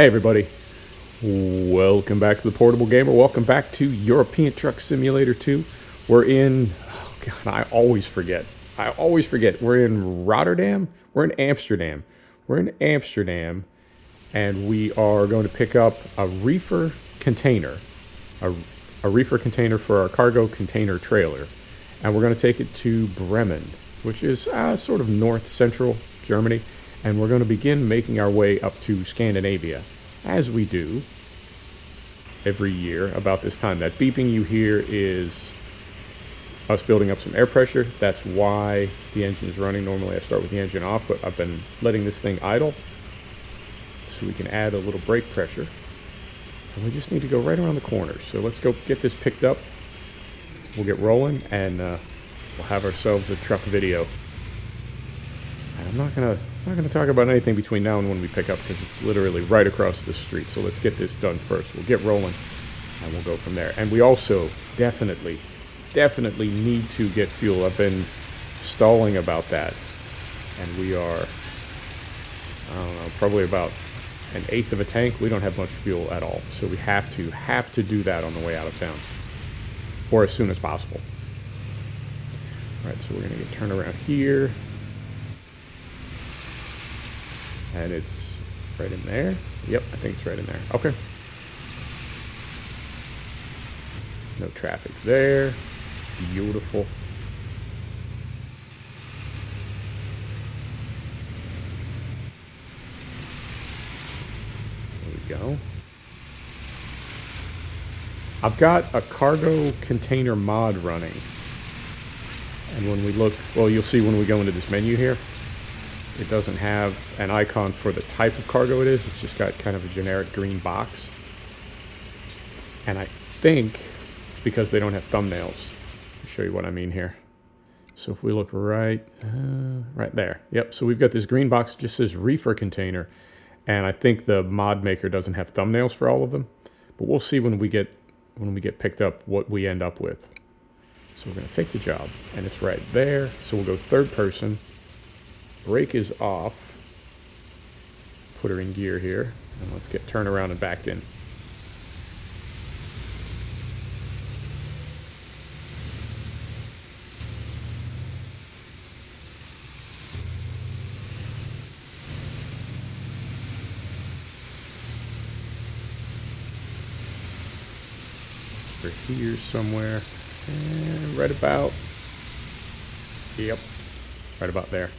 Hey everybody, welcome back to the Portable Gamer. Welcome back to European Truck Simulator 2. We're in, oh god, I always forget. We're in Rotterdam? We're in Amsterdam. And we are going to pick up a reefer container. A reefer container for our cargo container trailer. And we're going to take it to Bremen, which is sort of north-central Germany. And we're going to begin making our way up to Scandinavia, as we do every year about this time. That beeping you hear is us building up some air pressure. That's why the engine is running. Normally I start with the engine off, but I've been letting this thing idle so we can add a little brake pressure. And we just need to go right around the corner. So let's go get this picked up. We'll get rolling, and we'll have ourselves a truck video. And I'm not gonna talk about anything between now and when we pick up, because it's literally right across the street. So let's get this done first. We'll get rolling, and we'll go from there. And we also definitely need to get fuel. I've been stalling about that, and we are, I don't know, probably about an eighth of a tank. We don't have much fuel at all, so we have to do that on the way out of town, or as soon as possible. All right, so we're gonna get turned around here. And it's right in there. Yep, I think it's right in there. Okay. No traffic there. Beautiful. There we go. I've got a cargo container mod running. And when we look, well, you'll see when we go into this menu here, it doesn't have an icon for the type of cargo it is. It's just got kind of a generic green box. And I think it's because they don't have thumbnails. I'll show you what I mean here. So if we look right there. Yep, so we've got this green box that just says reefer container. And I think the mod maker doesn't have thumbnails for all of them. But we'll see when we get picked up what we end up with. So we're going to take the job, and it's right there. So we'll go third person. Brake is off. Put her in gear here, and let's get turned around and backed in. We're here somewhere, and right about, yep, right about there.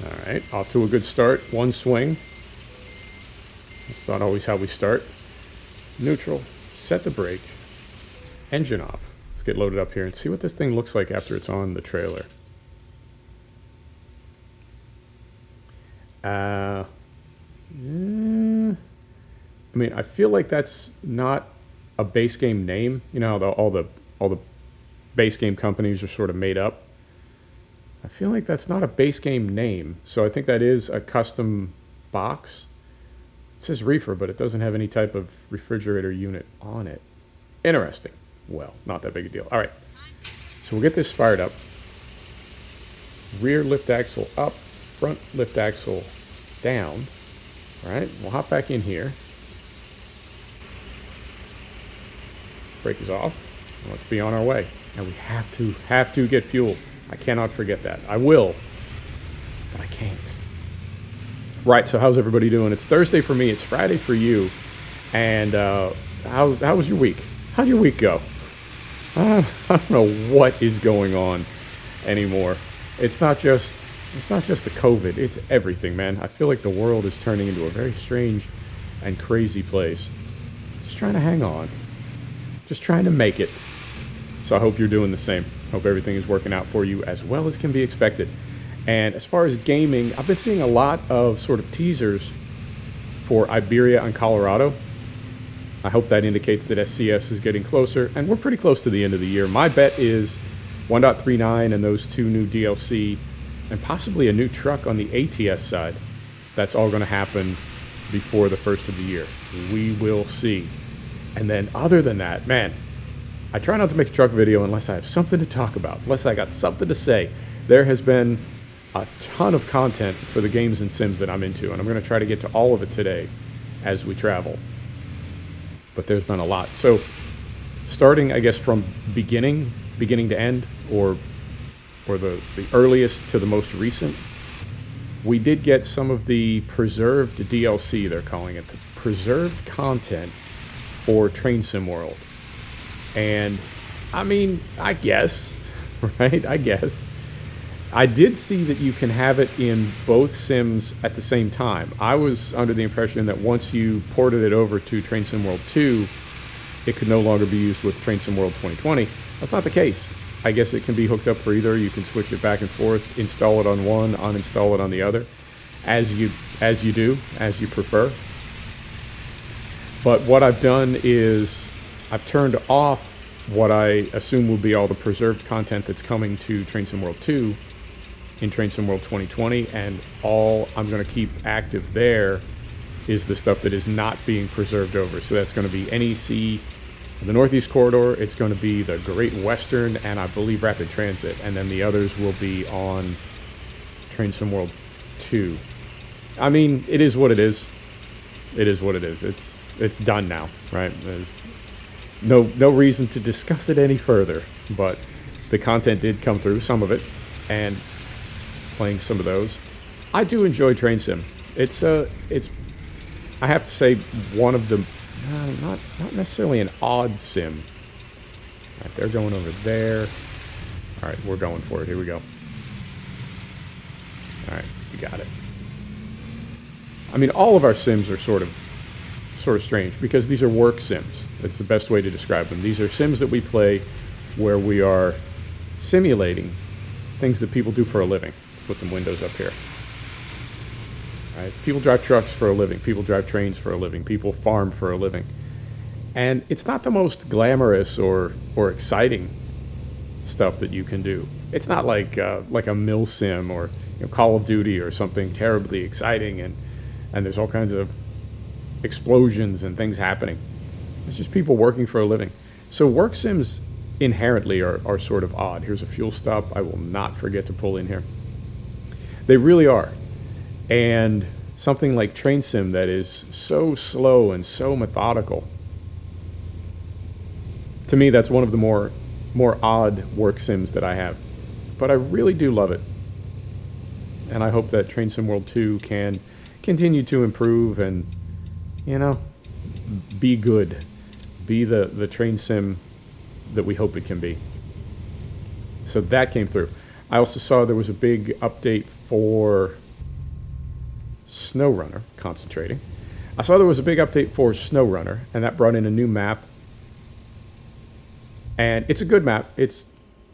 Alright, off to a good start. One swing. That's not always how we start. Neutral. Set the brake. Engine off. Let's get loaded up here and see what this thing looks like after it's on the trailer. I mean, I feel like that's not a base game name. You know, all the base game companies are sort of made up. I feel like that's not a base game name, so I think that is a custom box. It says reefer, but it doesn't have any type of refrigerator unit on it. Interesting. Well, not that big a deal. All right, so we'll get this fired up. Rear lift axle up, front lift axle down. All right, we'll hop back in here. Brake is off. Let's be on our way. And we have to get fuel. I cannot forget that. I will, but I can't. Right, so how's everybody doing? It's Thursday for me. It's Friday for you. And how was your week? How'd your week go? I don't know what is going on anymore. It's not just the COVID. It's everything, man. I feel like the world is turning into a very strange and crazy place. Just trying to hang on. Just trying to make it. So I hope you're doing the same. Hope everything is working out for you as well as can be expected. And as far as gaming, I've been seeing a lot of sort of teasers for Iberia and Colorado. I hope that indicates that SCS is getting closer, and we're pretty close to the end of the year. My bet is 1.39 and those 2 new DLC, and possibly a new truck on the ATS side. That's all going to happen before the first of the year. We will see. And then other than that, man, I try not to make a truck video unless I have something to talk about, unless I got something to say. There has been a ton of content for the games and sims that I'm into, and I'm going to try to get to all of it today as we travel. But there's been a lot. So starting, I guess, from beginning to end, or the earliest to the most recent, we did get some of the preserved DLC, they're calling it, the preserved content for Train Sim World. And I mean, I guess, right? I guess. I did see that you can have it in both sims at the same time. I was under the impression that once you ported it over to Train Sim World 2, it could no longer be used with Train Sim World 2020. That's not the case. I guess it can be hooked up for either. You can switch it back and forth, install it on one, uninstall it on the other, as you prefer. But what I've done is I've turned off what I assume will be all the preserved content that's coming to Train Sim World 2 in Train Sim World 2020, and all I'm going to keep active there is the stuff that is not being preserved over. So that's going to be NEC, the Northeast Corridor, it's going to be the Great Western, and I believe Rapid Transit, and then the others will be on Train Sim World 2. I mean, it is what it is. It is what it is. It's done now, right? There's no reason to discuss it any further, but the content did come through, some of it, and playing some of those. I do enjoy Train Sim. It's I have to say, one of the not necessarily an odd sim. All right, they're going over there. All right, we're going for it. Here we go. All right, we got it. I mean, all of our sims are sort of strange because these are work sims. That's the best way to describe them. These are sims that we play where we are simulating things that people do for a living. Let's put some windows up here. All right? People drive trucks for a living. People drive trains for a living. People farm for a living. And it's not the most glamorous or exciting stuff that you can do. It's not like a mill sim or Call of Duty or something terribly exciting and there's all kinds of explosions and things happening. It's just people working for a living. So work sims inherently are sort of odd. Here's a fuel stop. I will not forget to pull in here. They really are. And something like Train Sim that is so slow and so methodical. To me, that's one of the more odd work sims that I have. But I really do love it. And I hope that Train Sim World 2 can continue to improve and, be good. Be the train sim that we hope it can be. So that came through. I also saw there was a big update for SnowRunner, concentrating. I saw there was a big update for SnowRunner, and that brought in a new map. And it's a good map. It's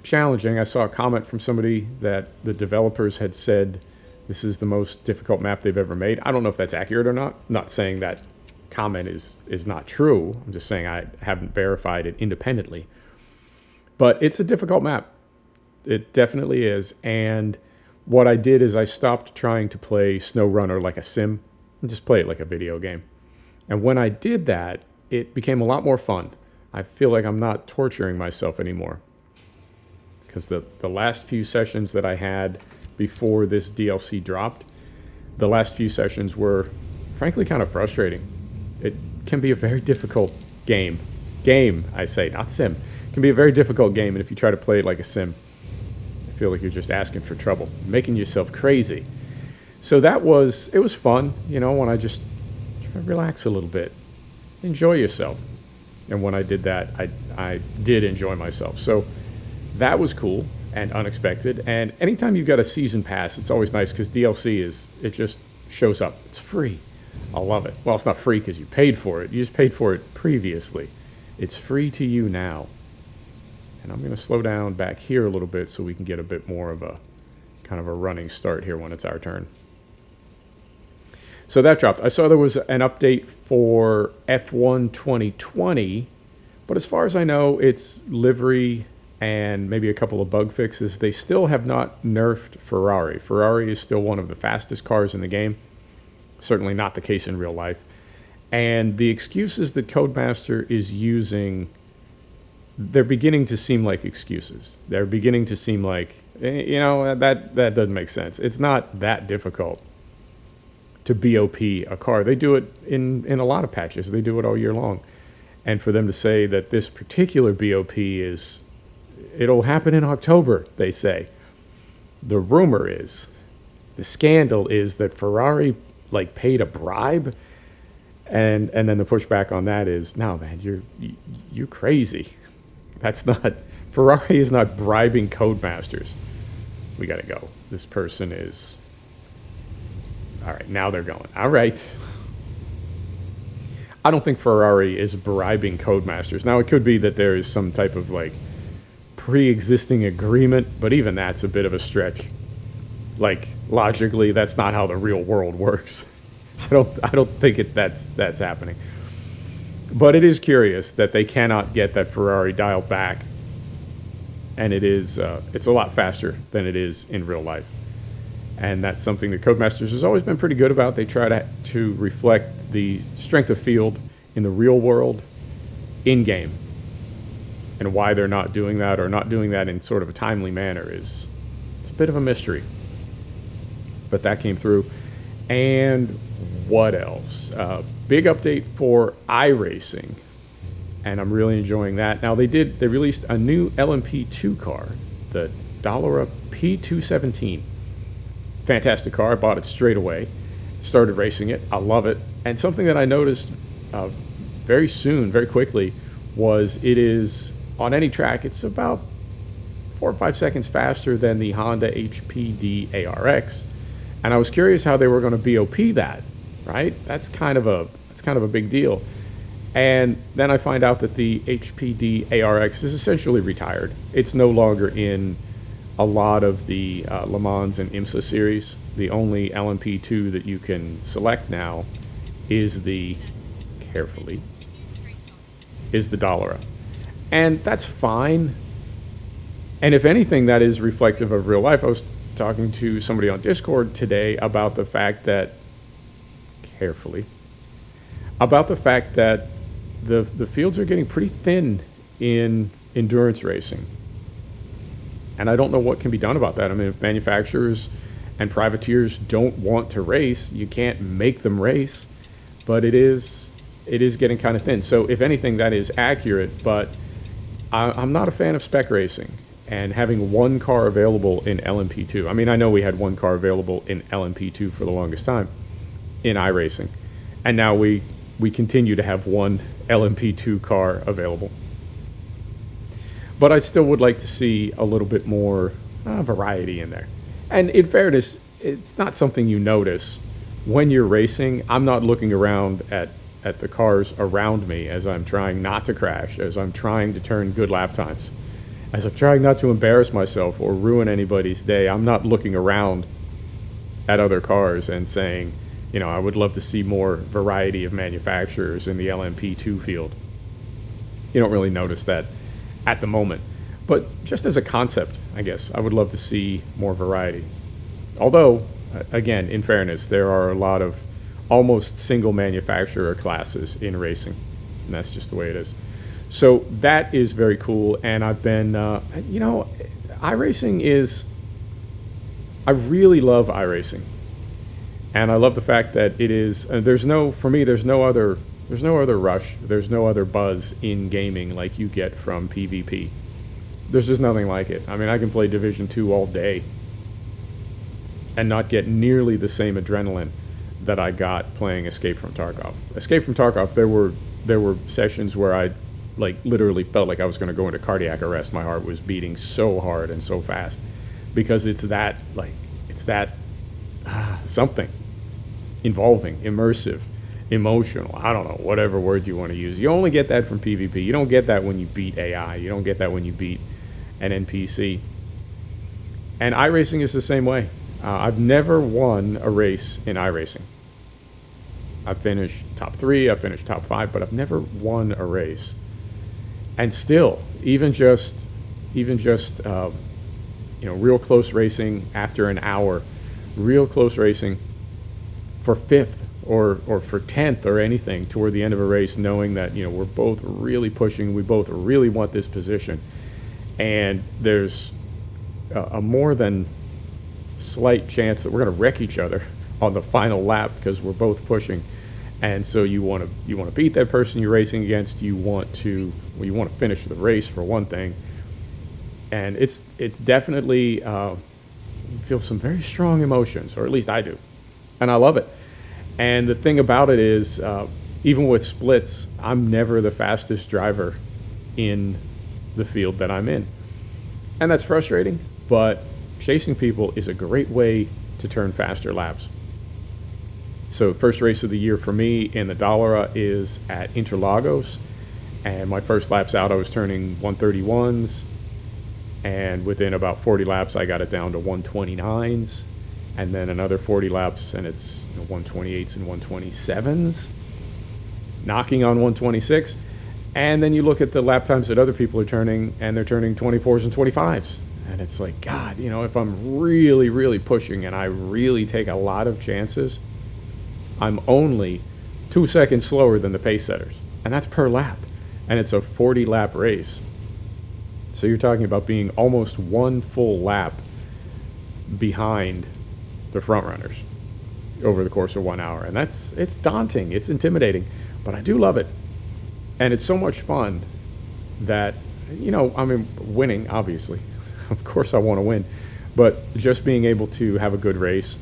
challenging. I saw a comment from somebody that the developers had said this is the most difficult map they've ever made. I don't know if that's accurate or not. I'm not saying that comment is not true. I'm just saying I haven't verified it independently. But it's a difficult map. It definitely is. And what I did is I stopped trying to play SnowRunner like a sim and just play it like a video game. And when I did that, it became a lot more fun. I feel like I'm not torturing myself anymore. Because the last few sessions that I had before this DLC dropped, the last few sessions were frankly kind of frustrating. It can be a very difficult game. Game, I say, not sim. It can be a very difficult game, and if you try to play it like a sim, I feel like you're just asking for trouble, making yourself crazy. So it was fun, when I just try to relax a little bit, enjoy yourself. And when I did that, I did enjoy myself. So that was cool and unexpected. And anytime you've got a season pass, it's always nice because DLC it just shows up. It's free. I love it. Well, it's not free because you paid for it. You just paid for it previously. It's free to you now. And I'm going to slow down back here a little bit so we can get a bit more of a kind of a running start here when it's our turn. So that dropped. I saw there was an update for F1 2020, but as far as I know, it's livery and maybe a couple of bug fixes. They still have not nerfed Ferrari. Ferrari is still one of the fastest cars in the game. Certainly not the case in real life. And the excuses that Codemaster is using, they're beginning to seem like excuses. They're beginning to seem like, that doesn't make sense. It's not that difficult to BOP a car. They do it in a lot of patches. They do it all year long. And for them to say that this particular BOP it'll happen in October, they say. The rumor is, the scandal is that Ferrari paid a bribe. And then the pushback on that is, no, man, you're crazy. That's not, Ferrari is not bribing Codemasters. We got to go. This person is, all right, now they're going. All right. I don't think Ferrari is bribing Codemasters. Now, it could be that there is some type of pre-existing agreement, but even that's a bit of a stretch. Logically, that's not how the real world works. I don't think that's happening. But it is curious that they cannot get that Ferrari dialed back, and it's a lot faster than it is in real life. And that's something that Codemasters has always been pretty good about. They try to reflect the strength of field in the real world in-game. And why they're not doing that, or not doing that in sort of a timely manner, it's a bit of a mystery. But that came through. And what else? Big update for iRacing, and I'm really enjoying that. Now they released a new LMP2 car, the Dallara P217. Fantastic car. I bought it straight away. Started racing it. I love it. And something that I noticed very quickly, was it is on any track, it's about 4 or 5 seconds faster than the Honda HPD ARX. And I was curious how they were going to BOP that, right? That's kind of a big deal. And then I find out that the HPD ARX is essentially retired. It's no longer in a lot of the Le Mans and IMSA series. The only LMP2 that you can select now is the Dallara. And that's fine. And if anything, that is reflective of real life. I was talking to somebody on Discord today about the fact that the fields are getting pretty thin in endurance racing. And I don't know what can be done about that. I mean, if manufacturers and privateers don't want to race, you can't make them race. But it is getting kind of thin. So if anything, that is accurate. But I'm not a fan of spec racing and having one car available in LMP2. I mean, I know we had one car available in LMP2 for the longest time in iRacing. And now we continue to have one LMP2 car available. But I still would like to see a little bit more variety in there. And in fairness, it's not something you notice when you're racing. I'm not looking around at the cars around me as I'm trying not to crash, as I'm trying to turn good lap times, as I'm trying not to embarrass myself or ruin anybody's day. I'm not looking around at other cars and saying, I would love to see more variety of manufacturers in the LMP2 field. You don't really notice that at the moment. But just as a concept, I guess, I would love to see more variety. Although, again, in fairness, there are a lot of almost single manufacturer classes in racing. And that's just the way it is. So that is very cool. And I've been, iRacing is, I really love iRacing. And I love the fact that it is, there's no other rush, there's no other buzz in gaming like you get from PvP. There's just nothing like it. I mean, I can play Division 2 all day and not get nearly the same adrenaline that I got playing Escape from Tarkov. Escape from Tarkov, there were sessions where I literally felt like I was going to go into cardiac arrest. My heart was beating so hard and so fast because it's that something involving, immersive, emotional. I don't know, whatever word you want to use. You only get that from PvP. You don't get that when you beat AI. You don't get that when you beat an NPC. And iRacing is the same way. I've never won a race in iRacing. I've finished top 3, I've finished top 5, but I've never won a race. And still, real close racing after an hour, real close racing for 5th or for 10th or anything toward the end of a race, knowing that, we're both really pushing, we both really want this position. And there's a more than slight chance that we're going to wreck each other on the final lap because we're both pushing. And so you want to beat that person you're racing against. You want to finish the race, for one thing. And it's definitely you feel some very strong emotions, or at least I do, and I love it. And the thing about it is, even with splits, I'm never the fastest driver in the field that I'm in, and that's frustrating. But chasing people is a great way to turn faster laps. So first race of the year for me in the Dallara is at Interlagos, and my first laps out I was turning 131s, and within about 40 laps I got it down to 129s, and then another 40 laps and it's 128s and 127s, knocking on 126. And then you look at the lap times that other people are turning, and they're turning 24s and 25s, and it's like, God, if I'm really, really pushing and I really take a lot of chances, I'm only 2 seconds slower than the pace setters, and that's per lap, and it's a 40 lap race. So you're talking about being almost one full lap behind the front runners over the course of 1 hour. And it's daunting, it's intimidating, but I do love it. And it's so much fun that, winning, obviously. Of course I want to win. But just being able to have a good race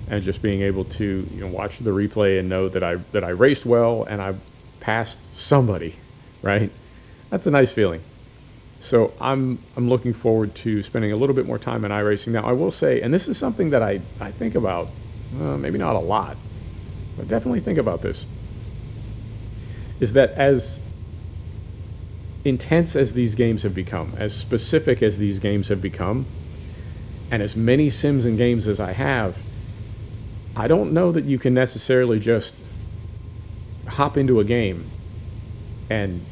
and just being able to, watch the replay and know that I raced well and I passed somebody, right? That's a nice feeling. So I'm looking forward to spending a little bit more time in iRacing. Now, I will say, and this is something that I think about, maybe not a lot, but definitely think about this, is that as intense as these games have become, as specific as these games have become, and as many sims and games as I have, I don't know that you can necessarily just hop into a game and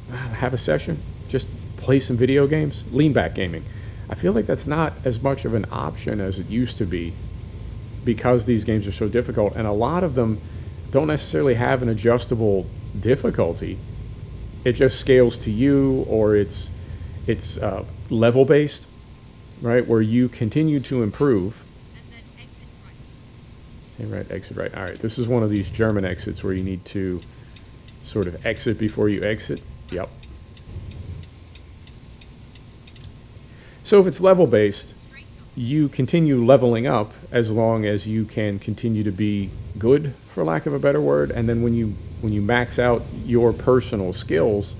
have a session, just play some video games, lean back gaming. I feel like that's not as much of an option as it used to be because these games are so difficult, and a lot of them don't necessarily have an adjustable difficulty. It just scales to you, or it's level based, right, where you continue to improve. Say right, exit right. All right, this is one of these German exits where you need to sort of exit before you exit. Yep. So if it's level based, you continue leveling up as long as you can continue to be good, for lack of a better word. And then when you max out your personal skills,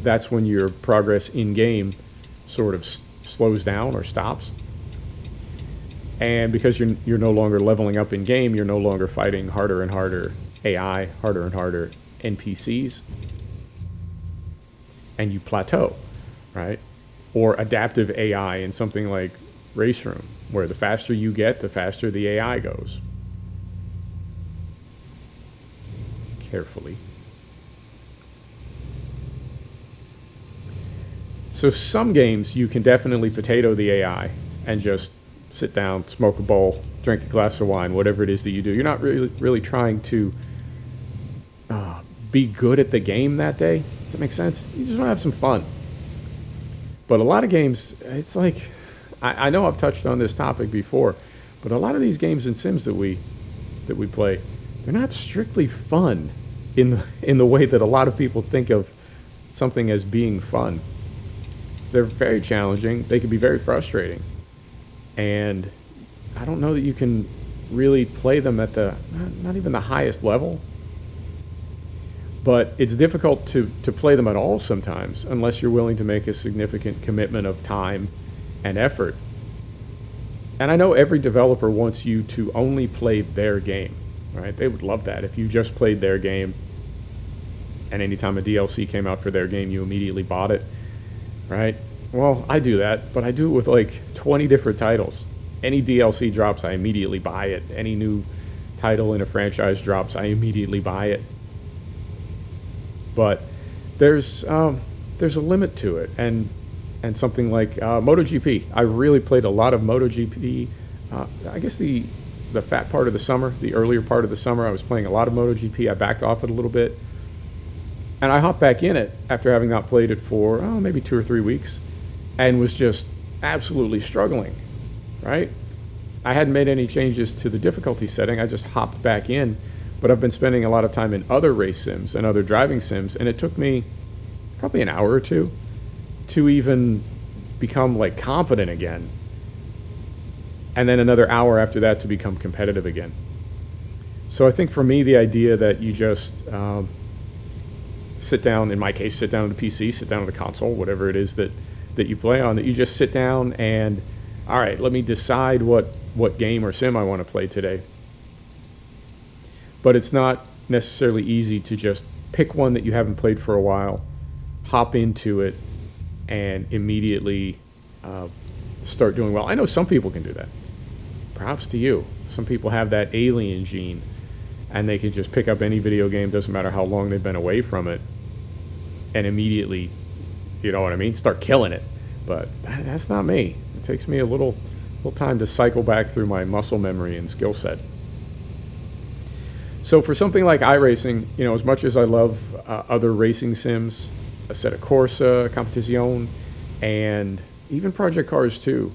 that's when your progress in game sort of slows down or stops. And because you're no longer leveling up in game, you're no longer fighting harder and harder AI, harder and harder NPCs, and you plateau, right? Or adaptive AI in something like Race Room, where the faster you get, the faster the AI goes. Carefully. So some games you can definitely potato the AI and just sit down, smoke a bowl, drink a glass of wine, whatever it is that you do. You're not really trying to be good at the game that day. Does that make sense? You just want to have some fun. But a lot of games, it's like, I know I've touched on this topic before, but a lot of these games and sims that we play, they're not strictly fun in the way that a lot of people think of something as being fun. They're very challenging. They can be very frustrating. And I don't know that you can really play them at not even the highest level. But it's difficult to play them at all sometimes unless you're willing to make a significant commitment of time and effort. And I know every developer wants you to only play their game, right? They would love that if you just played their game, and anytime a DLC came out for their game, you immediately bought it, right? Well, I do that, but I do it with like 20 different titles. Any DLC drops, I immediately buy it. Any new title in a franchise drops, I immediately buy it. But there's a limit to it, and something like MotoGP. I really played a lot of MotoGP. I guess the fat part of the summer, the earlier part of the summer, I was playing a lot of MotoGP. I backed off it a little bit, and I hopped back in it after having not played it for maybe 2 or 3 weeks, and was just absolutely struggling. Right? I hadn't made any changes to the difficulty setting. I just hopped back in, but I've been spending a lot of time in other race sims and other driving sims, and it took me probably an hour or two to even become like competent again, and then another hour after that to become competitive again. So I think for me, the idea that you just sit down, in my case, sit down at the PC, sit down at the console, whatever it is that you play on, that you just sit down and, all right, let me decide what game or sim I want to play today. But it's not necessarily easy to just pick one that you haven't played for a while, hop into it, and immediately start doing well. I know some people can do that. Props to you. Some people have that alien gene, and they can just pick up any video game, doesn't matter how long they've been away from it, and immediately, you know what I mean, start killing it. But that's not me. It takes me a little time to cycle back through my muscle memory and skill set. So for something like iRacing, you know, as much as I love other racing sims, Assetto Corsa, Competizione, and even Project Cars 2,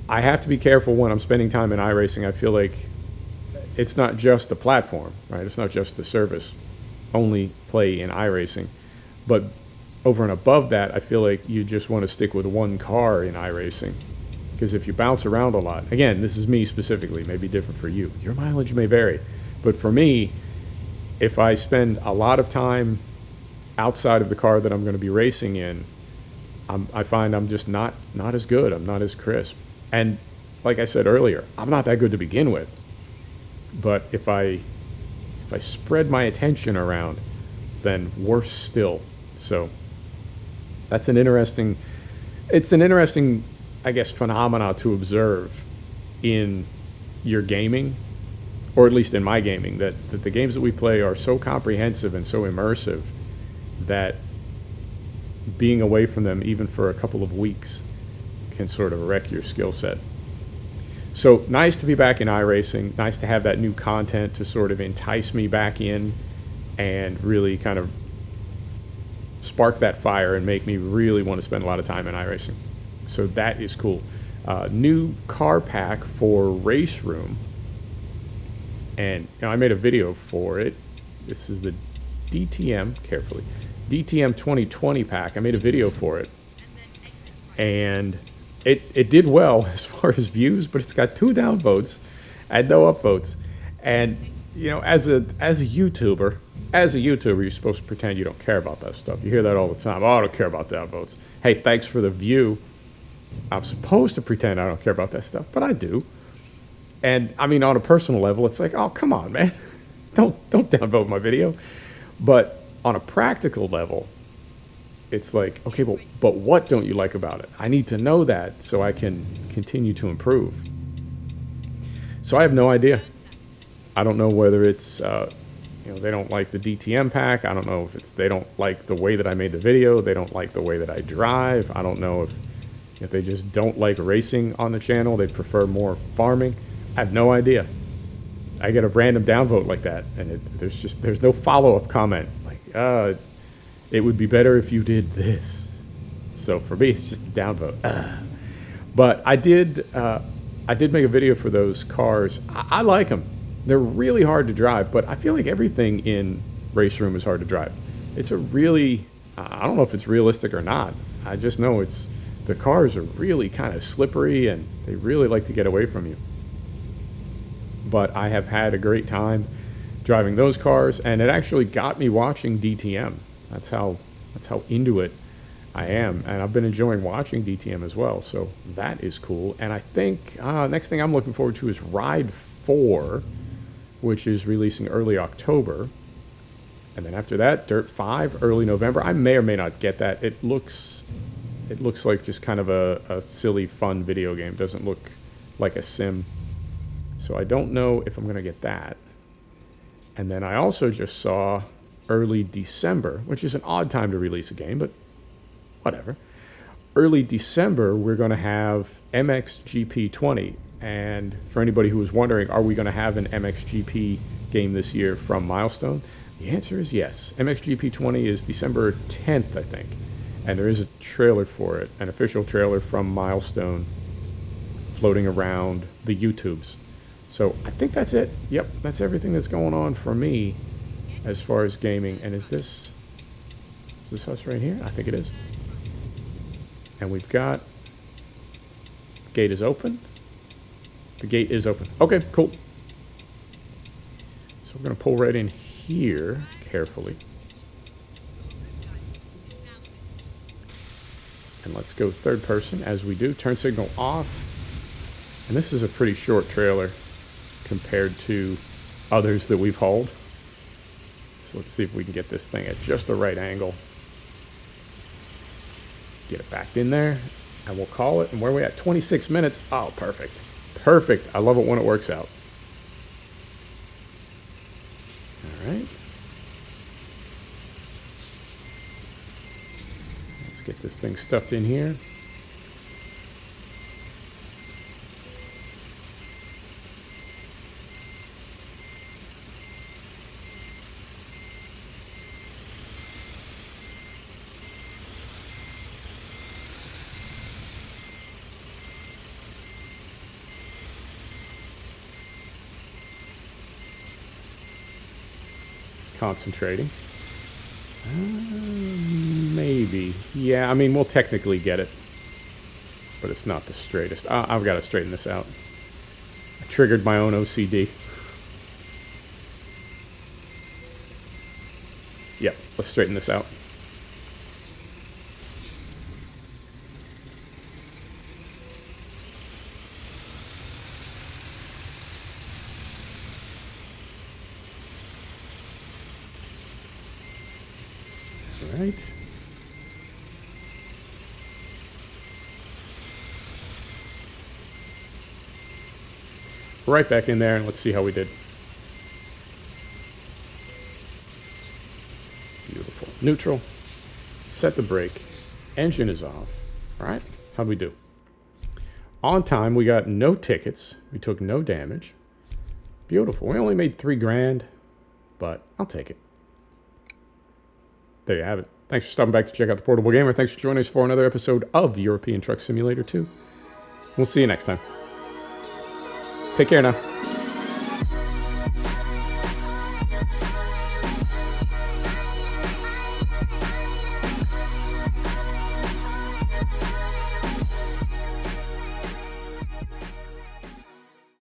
I have to be careful when I'm spending time in iRacing. I feel like it's not just the platform, right? It's not just the service. Only play in iRacing. But over and above that, I feel like you just want to stick with one car in iRacing. Because if you bounce around a lot, again, this is me specifically, maybe different for you. Your mileage may vary. But for me, if I spend a lot of time outside of the car that I'm going to be racing in, I find I'm just not as good. I'm not as crisp. And like I said earlier, I'm not that good to begin with. But if I spread my attention around, then worse still. So that's an interesting, I guess, phenomena to observe in your gaming, or at least in my gaming, that the games that we play are so comprehensive and so immersive that being away from them even for a couple of weeks can sort of wreck your skill set. So nice to be back in iRacing, nice to have that new content to sort of entice me back in and really kind of spark that fire and make me really want to spend a lot of time in iRacing. So that is cool. New car pack for Race Room, and you know, I made a video for it. This is the DTM, carefully, DTM 2020 pack. I made a video for it, and it did well as far as views, but it's got 2 downvotes and no upvotes. And you know, as a YouTuber, you're supposed to pretend you don't care about that stuff. You hear that all the time. Oh, I don't care about downvotes. Hey, thanks for the view. I'm supposed to pretend I don't care about that stuff, but I do. And I mean, on a personal level, it's like, oh, come on, man. Don't downvote my video. But on a practical level, it's like, okay, but what don't you like about it? I need to know that so I can continue to improve. So I have no idea. I don't know whether it's, you know, they don't like the DTM pack. I don't know if it's they don't like the way that I made the video. They don't like the way that I drive. I don't know if they just don't like racing on the channel. They prefer more farming. I have no idea. I get a random downvote like that, and there's no follow-up comment. Like, it would be better if you did this. So for me, it's just a downvote. But I did make a video for those cars. I like them. They're really hard to drive, but I feel like everything in Race Room is hard to drive. It's a really, I don't know if it's realistic or not. I just know the cars are really kind of slippery and they really like to get away from you. But I have had a great time driving those cars, and it actually got me watching DTM. That's how into it I am, and I've been enjoying watching DTM as well, so that is cool. And I think next thing I'm looking forward to is Ride 4, which is releasing early October. And then after that, Dirt 5, early November. I may or may not get that. It looks like just kind of a silly, fun video game. Doesn't look like a sim. So I don't know if I'm going to get that. And then I also just saw early December, which is an odd time to release a game, but whatever. Early December, we're going to have MXGP 20. And for anybody who was wondering, are we going to have an MXGP game this year from Milestone? The answer is yes. MXGP 20 is December 10th, I think. And there is a trailer for it, an official trailer from Milestone floating around the YouTubes. So I think that's it. Yep, that's everything that's going on for me as far as gaming. And is this us right here? I think it is. And we've got, gate is open. The gate is open. Okay, cool. So we're going to pull right in here carefully. And let's go third person as we do. Turn signal off. And this is a pretty short trailer compared to others that we've hauled. So let's see if we can get this thing at just the right angle. Get it backed in there, and we'll call it. And where are we at? 26 minutes. Oh, perfect. Perfect. I love it when it works out. All right. Let's get this thing stuffed in here. Concentrating. Maybe. Yeah, I mean, we'll technically get it. But it's not the straightest. I've got to straighten this out. I triggered my own OCD. Yep, let's straighten this out. Right. Right back in there, and let's see how we did. Beautiful. Neutral. Set the brake. Engine is off. All right. How'd we do? On time, we got no tickets. We took no damage. Beautiful. We only made $3,000, but I'll take it. There you have it. Thanks for stopping back to check out The Portable Gamer. Thanks for joining us for another episode of European Truck Simulator 2. We'll see you next time. Take care now.